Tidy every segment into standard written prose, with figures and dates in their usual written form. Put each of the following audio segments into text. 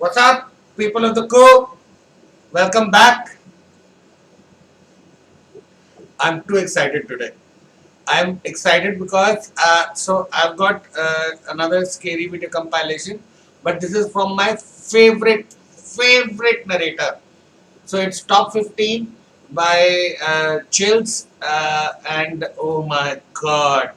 What's up, people of the co? Welcome back. I'm too excited today. I'm excited because I've got another scary video compilation, but this is from my favorite narrator. So it's top 15 by Chillz, and oh my god,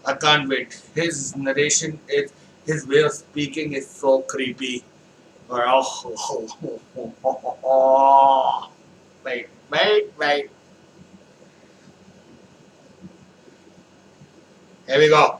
I can't wait. His narration is his way of speaking is so creepy. Wait. Here we go.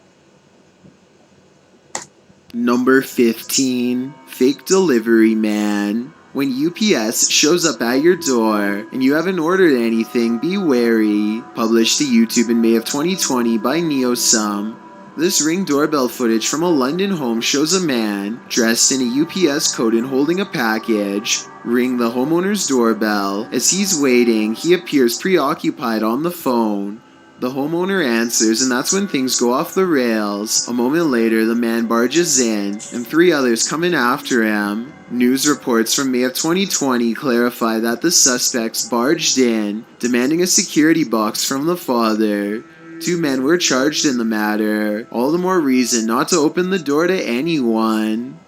Number 15, Fake Delivery Man. When UPS shows up at your door and you haven't ordered anything, be wary. Published to YouTube in May of 2020 by NeoSum. This Ring doorbell footage from a London home shows a man dressed in a UPS coat and holding a package ring the homeowner's doorbell. As he's waiting, he appears preoccupied on the phone. The homeowner answers, and that's when things go off the rails. A moment later, the man barges in, and 3 others come in after him. News reports from May of 2020 clarify that the suspects barged in, demanding a security box from the father. 2 men were charged in the matter. All the more reason not to open the door to anyone.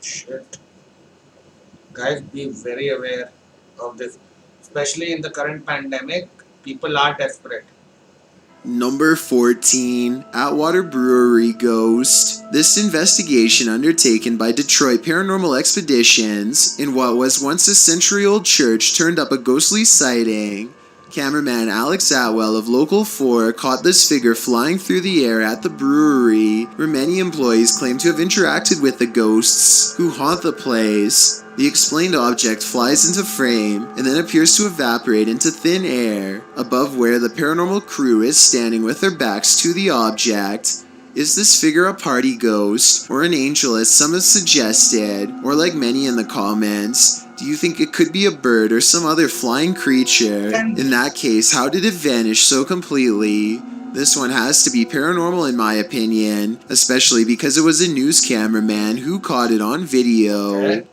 Shit. Guys, be very aware of this. Especially in the current pandemic, people are desperate. Number 14, Atwater Brewery Ghost. This investigation undertaken by Detroit Paranormal Expeditions in what was once a century-old church turned up a ghostly sighting. Cameraman Alex Atwell of Local 4 caught this figure flying through the air at the brewery, where many employees claim to have interacted with the ghosts who haunt the place. The explained object flies into frame and then appears to evaporate into thin air above where the paranormal crew is standing with their backs to the object. Is this figure a party ghost or an angel as some have suggested, or like many in the comments? Do you think it could be a bird or some other flying creature? In that case, how did it vanish so completely? This one has to be paranormal in my opinion, especially because it was a news cameraman who caught it on video.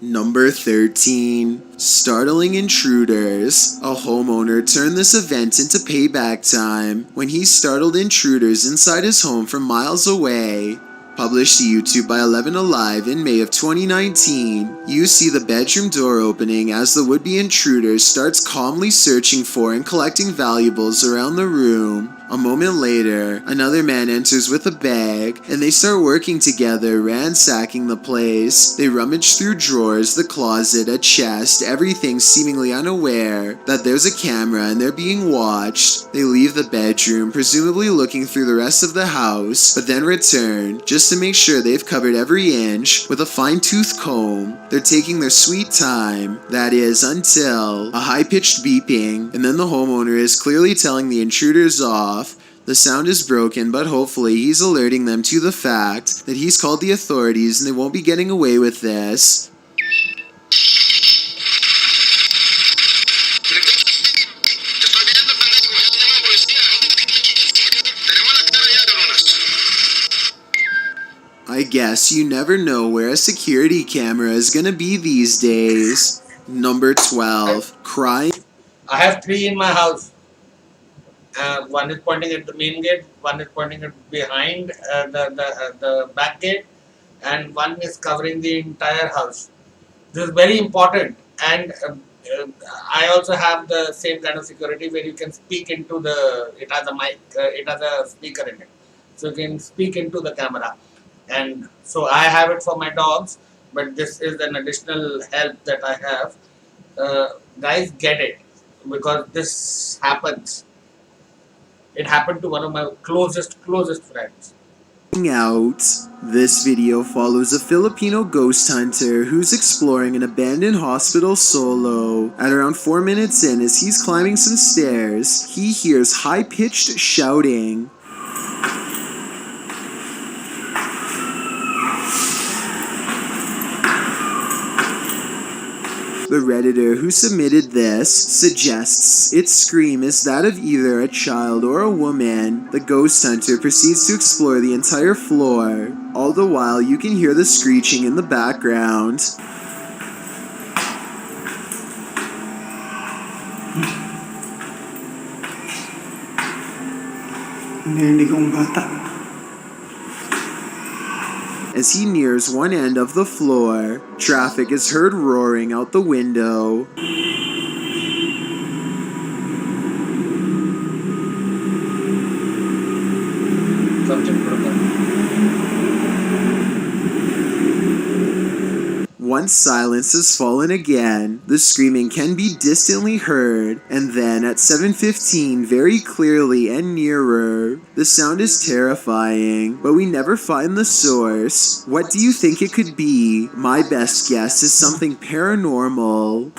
Number 13, Startling Intruders. A homeowner turned this event into payback time when he startled intruders inside his home from miles away. Published to YouTube by 11 Alive in May of 2019, you see the bedroom door opening as the would-be intruder starts calmly searching for and collecting valuables around the room. A moment later, another man enters with a bag, and they start working together, ransacking the place. They rummage through drawers, the closet, a chest, everything seemingly unaware that there's a camera and they're being watched. They leave the bedroom, presumably looking through the rest of the house, but then return, just to make sure they've covered every inch with a fine-tooth comb. They're taking their sweet time, that is, until a high-pitched beeping, and then the homeowner is clearly telling the intruders off. The sound is broken, but hopefully he's alerting them to the fact that he's called the authorities and they won't be getting away with this. I guess you never know where a security camera is gonna be these days. Number 12, Crying. I have 3 in my house. One is pointing at the main gate, one is pointing at behind the back gate, and one is covering the entire house. This is very important, and I also have the same kind of security where you can speak into the. It has a mic, it has a speaker in it, so you can speak into the camera, and so I have it for my dogs. But this is an additional help that I have. Guys, get it, because this happens. It happened to one of my closest friends. Out. This video follows a Filipino ghost hunter who's exploring an abandoned hospital solo. At around 4 minutes in, as he's climbing some stairs, he hears high-pitched shouting. The Redditor who submitted this suggests its scream is that of either a child or a woman. The ghost hunter proceeds to explore the entire floor. All the while, you can hear the screeching in the background. Hindi ko bata. As he nears one end of the floor, traffic is heard roaring out the window. Once silence has fallen again, the screaming can be distantly heard, and then at 7:15 very clearly and nearer. The sound is terrifying, but we never find the source. What do you think it could be? My best guess is something paranormal.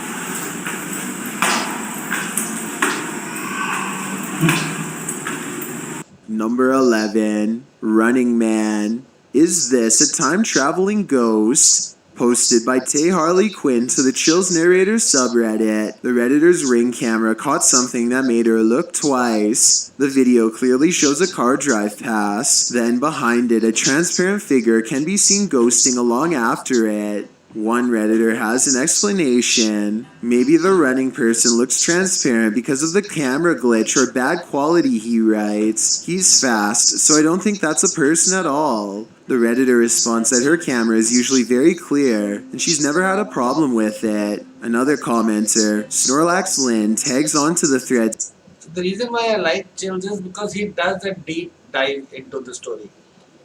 Number 11, Running Man. Is this a time-traveling ghost? Posted by Tay Harley Quinn to the Chillz Narrator subreddit. The Redditor's Ring camera caught something that made her look twice. The video clearly shows a car drive past, then behind it a transparent figure can be seen ghosting along after it. One Redditor has an explanation. Maybe the running person looks transparent because of the camera glitch or bad quality, he writes. He's fast, so I don't think that's a person at all. The Redditor responds that her camera is usually very clear, and she's never had a problem with it. Another commenter, Snorlax Lynn, tags onto the thread. So the reason why I like Chillz is because he does a deep dive into the story.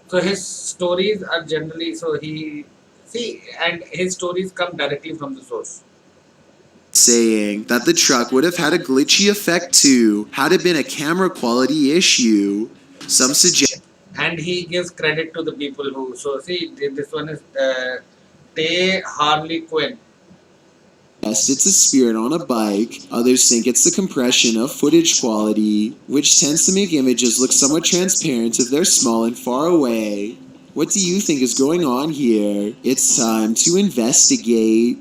So his stories are generally, and his stories come directly from the source. Saying that the truck would have had a glitchy effect too, had it been a camera quality issue. Some suggest. And he gives credit to the people who. So see, this one is Tay Harley Quinn. It's a spirit on a bike. Others think it's the compression of footage quality, which tends to make images look somewhat transparent if they're small and far away. What do you think is going on here? It's time to investigate.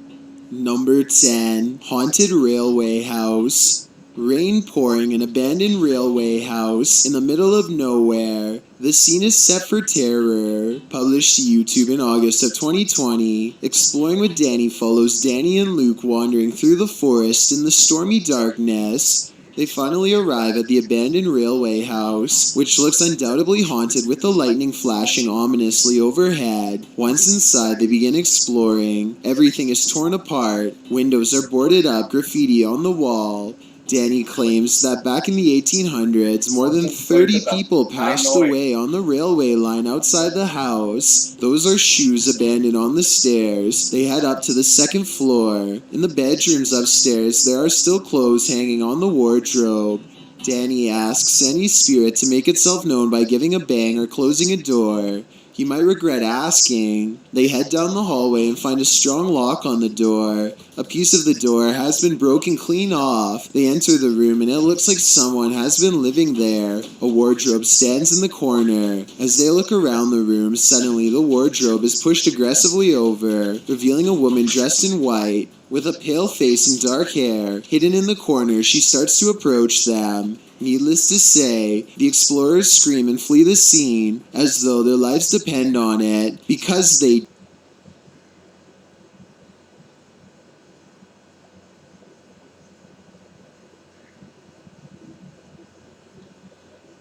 Number 10, Haunted Railway House. Rain pouring an abandoned railway house in the middle of nowhere. The scene is set for terror. Published to YouTube in August of 2020, Exploring with Danny follows Danny and Luke wandering through the forest in the stormy darkness. They finally arrive at the abandoned railway house, which looks undoubtedly haunted with the lightning flashing ominously overhead. Once inside, they begin exploring. Everything is torn apart. Windows are boarded up, graffiti on the wall. Danny claims that back in the 1800s, more than 30 people passed away on the railway line outside the house. Those are shoes abandoned on the stairs. They head up to the second floor. In the bedrooms upstairs, there are still clothes hanging on the wardrobe. Danny asks any spirit to make itself known by giving a bang or closing a door. He might regret asking. They head down the hallway and find a strong lock on the door. A piece of the door has been broken clean off. They enter the room and it looks like someone has been living there. A wardrobe stands in the corner. As they look around the room, suddenly the wardrobe is pushed aggressively over, revealing a woman dressed in white. With a pale face and dark hair, hidden in the corner, she starts to approach them. Needless to say, the explorers scream and flee the scene as though their lives depend on it, because they.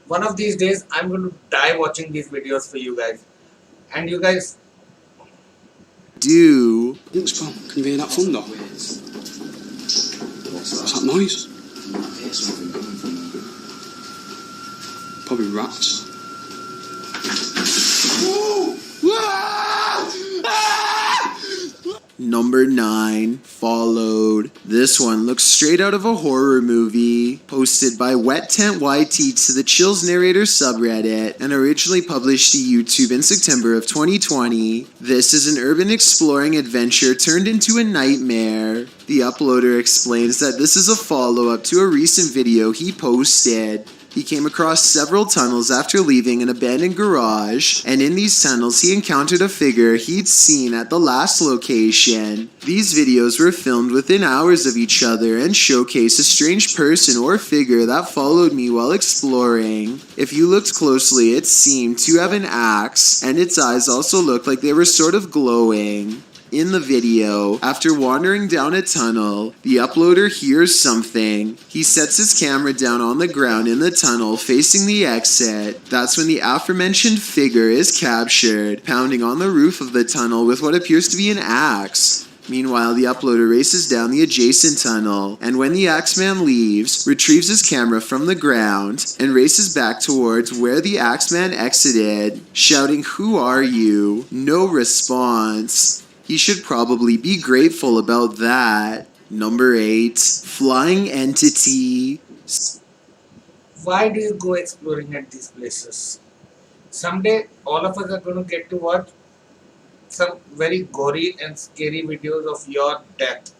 One of these days, I'm going to die watching these videos for you guys. And you guys do. Thanks, pal. Conveying that thunder. What's that noise? Probably rats. Number 9, Followed. This one looks straight out of a horror movie. Posted by Wet Tent YT to the Chillz Narrator subreddit and originally published to YouTube in September of 2020. This is an urban exploring adventure turned into a nightmare. The uploader explains that this is a follow-up to a recent video he posted. He came across several tunnels after leaving an abandoned garage, and in these tunnels he encountered a figure he'd seen at the last location. These videos were filmed within hours of each other and showcase a strange person or figure that followed me while exploring. If you looked closely, it seemed to have an axe, and its eyes also looked like they were sort of glowing. In the video, after wandering down a tunnel, the uploader hears something. He sets his camera down on the ground in the tunnel facing the exit. That's when the aforementioned figure is captured, pounding on the roof of the tunnel with what appears to be an axe. Meanwhile, the uploader races down the adjacent tunnel, and when the Axeman leaves, retrieves his camera from the ground, and races back towards where the Axeman exited, shouting, "Who are you?" No response. He should probably be grateful about that. Number 8. Flying Entity. Why do you go exploring at these places? Someday, all of us are going to get to watch some very gory and scary videos of your death.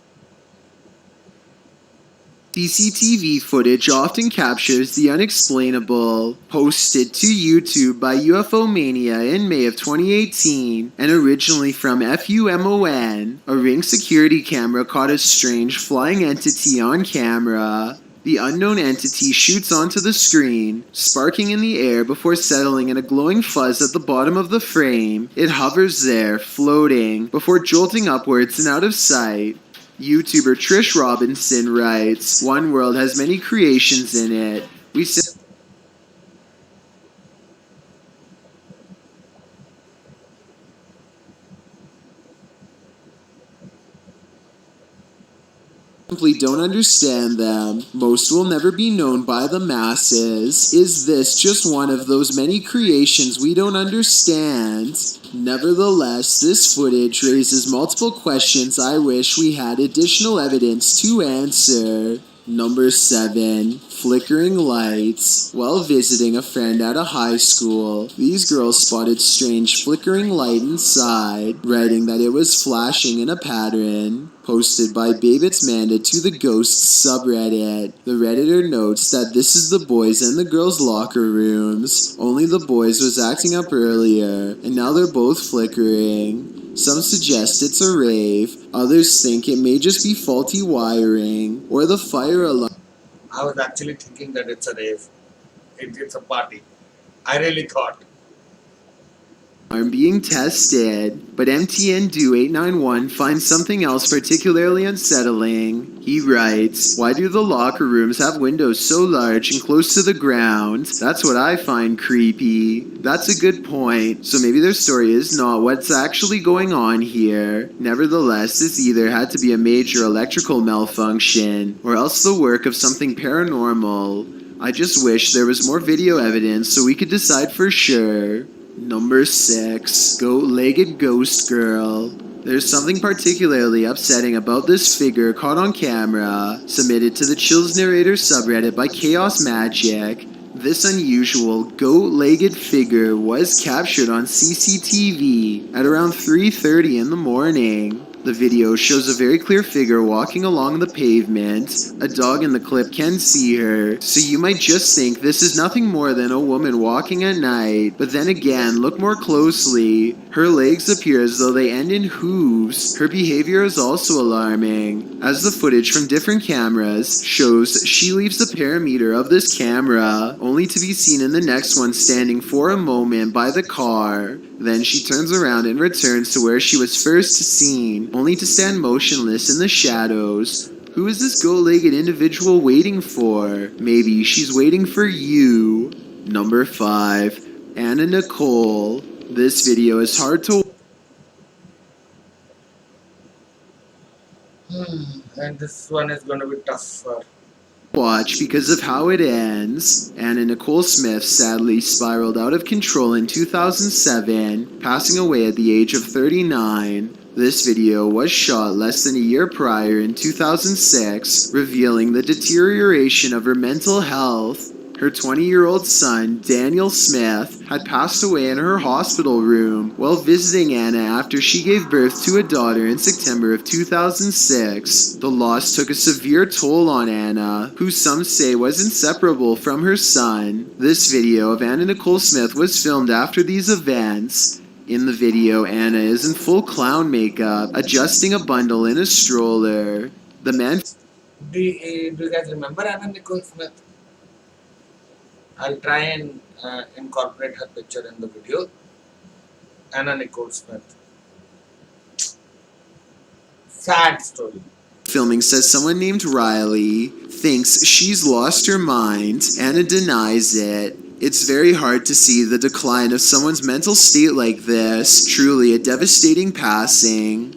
CCTV footage often captures the unexplainable. Posted to YouTube by UFO Mania in May of 2018 and originally from FUMON, a Ring security camera caught a strange flying entity on camera. The unknown entity shoots onto the screen, sparking in the air before settling in a glowing fuzz at the bottom of the frame. It hovers there, floating, before jolting upwards and out of sight. YouTuber Trish Robinson writes, "One world has many creations in it. We simply don't understand them. Most will never be known by the masses. Is this just one of those many creations we don't understand?" Nevertheless, this footage raises multiple questions I wish we had additional evidence to answer. Number 7. Flickering lights. While visiting a friend at a high school, these girls spotted strange flickering light inside, writing that it was flashing in a pattern. Posted by Babitz Manda to the Ghosts subreddit. The Redditor notes that this is the boys and the girls' locker rooms. Only the boys was acting up earlier, and now they're both flickering. Some suggest it's a rave, others think it may just be faulty wiring, or the fire alarm. I was actually thinking that it's a rave. It's a party. I really thought. Being tested, but MTN Do 891 finds something else particularly unsettling. He writes, "Why do the locker rooms have windows so large and close to the ground? That's what I find creepy." That's a good point, so maybe their story is not what's actually going on here. Nevertheless, this either had to be a major electrical malfunction, or else the work of something paranormal. I just wish there was more video evidence so we could decide for sure. Number 6. Goat-legged ghost girl. There's something particularly upsetting about this figure caught on camera, submitted to the Chillz Narrator subreddit by Chaos Magic. This unusual goat-legged figure was captured on CCTV at around 3:30 in the morning. The video shows a very clear figure walking along the pavement. A dog in the clip can see her, so you might just think this is nothing more than a woman walking at night. But then again, look more closely. Her legs appear as though they end in hooves. Her behavior is also alarming, as the footage from different cameras shows she leaves the perimeter of this camera, only to be seen in the next one standing for a moment by the car. Then she turns around and returns to where she was first seen, only to stand motionless in the shadows. Who is this goat-legged individual waiting for? Maybe she's waiting for you. Number 5. Anna Nicole. This video is hard to And this one is going to be tougher. watch because of how it ends. Anna Nicole Smith sadly spiraled out of control in 2007, passing away at the age of 39. This video was shot less than a year prior in 2006, revealing the deterioration of her mental health. Her 20-year-old son, Daniel Smith, had passed away in her hospital room while visiting Anna after she gave birth to a daughter in September of 2006. The loss took a severe toll on Anna, who some say was inseparable from her son. This video of Anna Nicole Smith was filmed after these events. In the video, Anna is in full clown makeup, adjusting a bundle in a stroller. The man... Do you guys remember Anna Nicole Smith? I'll try and incorporate her picture in the video. Anna Nicole Smith. Sad story. Filming says someone named Riley thinks she's lost her mind. Anna denies it. It's very hard to see the decline of someone's mental state like this. Truly a devastating passing.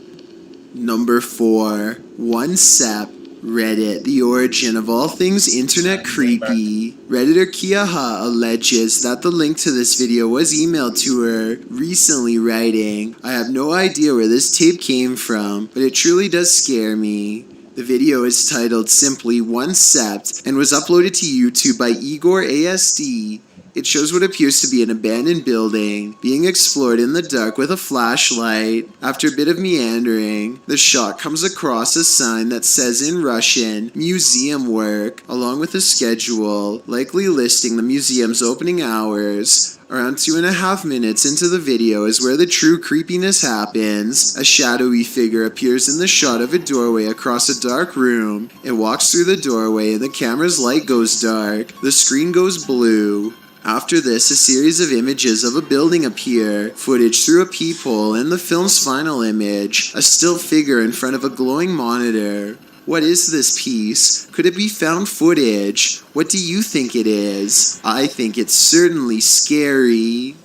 Number 4. One Sep. Reddit, the origin of all things internet creepy. Redditor Kiaha alleges that the link to this video was emailed to her recently, writing, "I have no idea where this tape came from, but it truly does scare me." The video is titled simply One Sept and was uploaded to YouTube by Igor ASD. It shows what appears to be an abandoned building being explored in the dark with a flashlight. After a bit of meandering, the shot comes across a sign that says in Russian, "Museum Work," along with a schedule, likely listing the museum's opening hours. Around 2.5 minutes into the video is where the true creepiness happens. A shadowy figure appears in the shot of a doorway across a dark room. It walks through the doorway and the camera's light goes dark. The screen goes blue. After this, a series of images of a building appear, footage through a peephole, and the film's final image, a still figure in front of a glowing monitor. What is this piece? Could it be found footage? What do you think it is? I think it's certainly scary.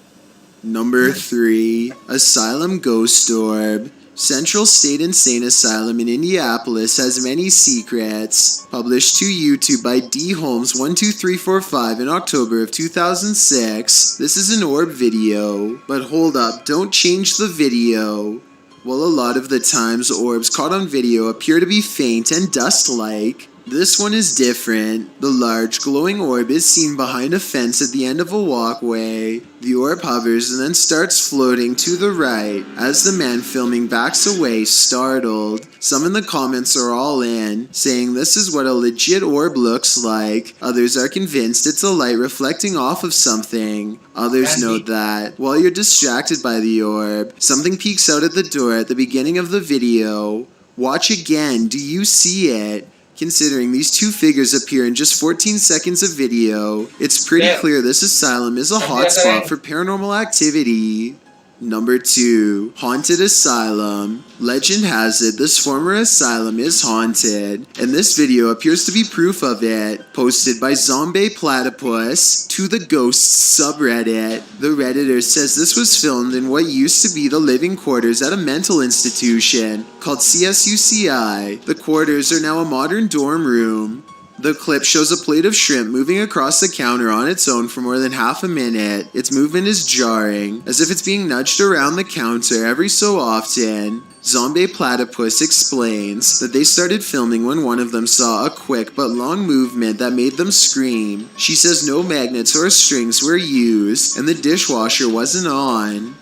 Number 3. Asylum Ghost Orb. Central State Insane Asylum in Indianapolis has many secrets. Published to YouTube by D. Holmes 12345 in October of 2006. This is an orb video. But hold up, don't change the video. Well, a lot of the times orbs caught on video appear to be faint and dust-like. This one is different. The large glowing orb is seen behind a fence at the end of a walkway. The orb hovers and then starts floating to the right as the man filming backs away, startled. Some in the comments are all in, saying this is what a legit orb looks like. Others are convinced it's a light reflecting off of something. Others note that, while you're distracted by the orb, something peeks out at the door at the beginning of the video. Watch again, do you see it? Considering these two figures appear in just 14 seconds of video, it's pretty clear this asylum is a hotspot for paranormal activity. Number 2. Haunted Asylum. Legend has it this former asylum is haunted, and this video appears to be proof of it. Posted by Zombie Platypus to the Ghosts subreddit. The Redditor says this was filmed in what used to be the living quarters at a mental institution called CSUCI. The quarters are now a modern dorm room. The clip shows a plate of shrimp moving across the counter on its own for more than half a minute. Its movement is jarring, as if it's being nudged around the counter every so often. Zombie Platypus explains that they started filming when one of them saw a quick but long movement that made them scream. She says no magnets or strings were used, and the dishwasher wasn't on.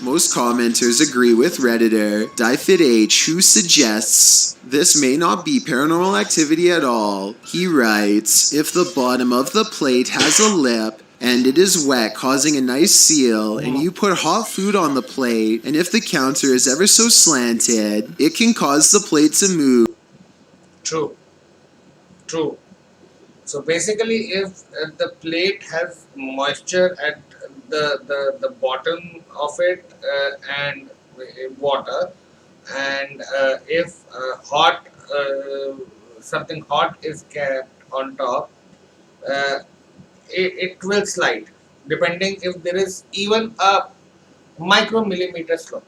Most commenters agree with Redditor DieFitH, who suggests this may not be paranormal activity at all. He writes, "If the bottom of the plate has a lip, and it is wet, causing a nice seal, and you put hot food on the plate, and if the counter is ever so slanted, it can cause the plate to move." True. True. So basically, if the plate has moisture at the bottom of it and water, and if something hot is kept on top, it will slide, depending if there is even a micromillimeter slope.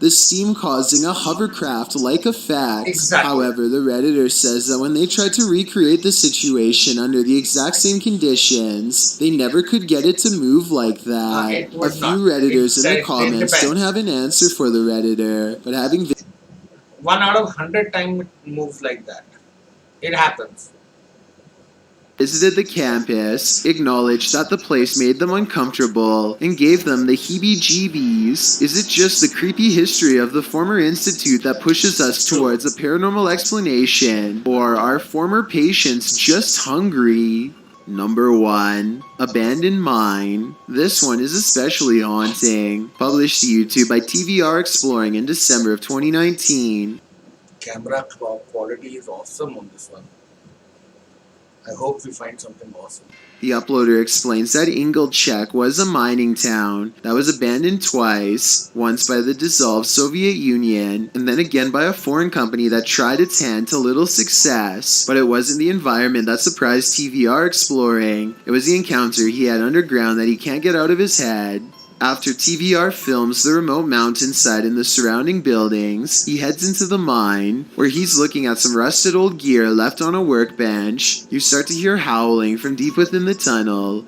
The steam causing a hovercraft-like effect. Exactly. However, the Redditor says that when they tried to recreate the situation under the exact same conditions, they never could get it to move like that. A few Redditors in the comments don't have an answer for the Redditor, but having 1 out of 100 times it moves like that. It happens. visited the campus, acknowledged that the place made them uncomfortable, and gave them the heebie-jeebies. Is it just the creepy history of the former institute that pushes us towards a paranormal explanation, or are former patients just hungry? Number 1. Abandoned Mine. This one is especially haunting. Published to YouTube by TVR Exploring in December of 2019. Camera quality is awesome on this one. I hope we find something awesome. The uploader explains that Ingolchek was a mining town that was abandoned twice, once by the dissolved Soviet Union, and then again by a foreign company that tried its hand to little success. But it wasn't the environment that surprised TVR exploring, it was the encounter he had underground that he can't get out of his head. After TVR films the remote mountainside and the surrounding buildings, he heads into the mine, where he's looking at some rusted old gear left on a workbench. You start to hear howling from deep within the tunnel.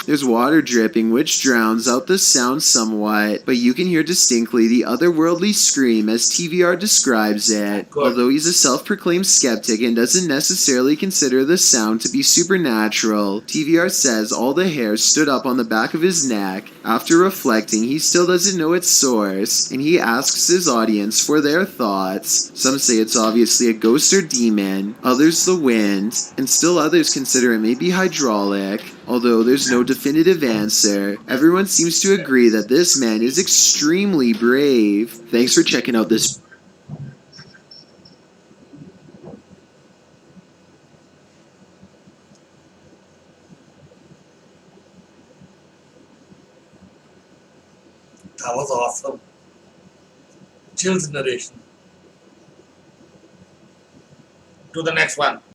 There's water dripping, which drowns out the sound somewhat, but you can hear distinctly the otherworldly scream as TVR describes it. Good. Although he's a self-proclaimed skeptic and doesn't necessarily consider the sound to be supernatural, TVR says all the hair stood up on the back of his neck. After reflecting, he still doesn't know its source, and he asks his audience for their thoughts. Some say it's obviously a ghost or demon, others the wind, and still others consider it may be hydraulic. Although there's no definitive answer, everyone seems to agree that this man is extremely brave. Thanks for checking out this. That was awesome. Chillz narration. To the next one.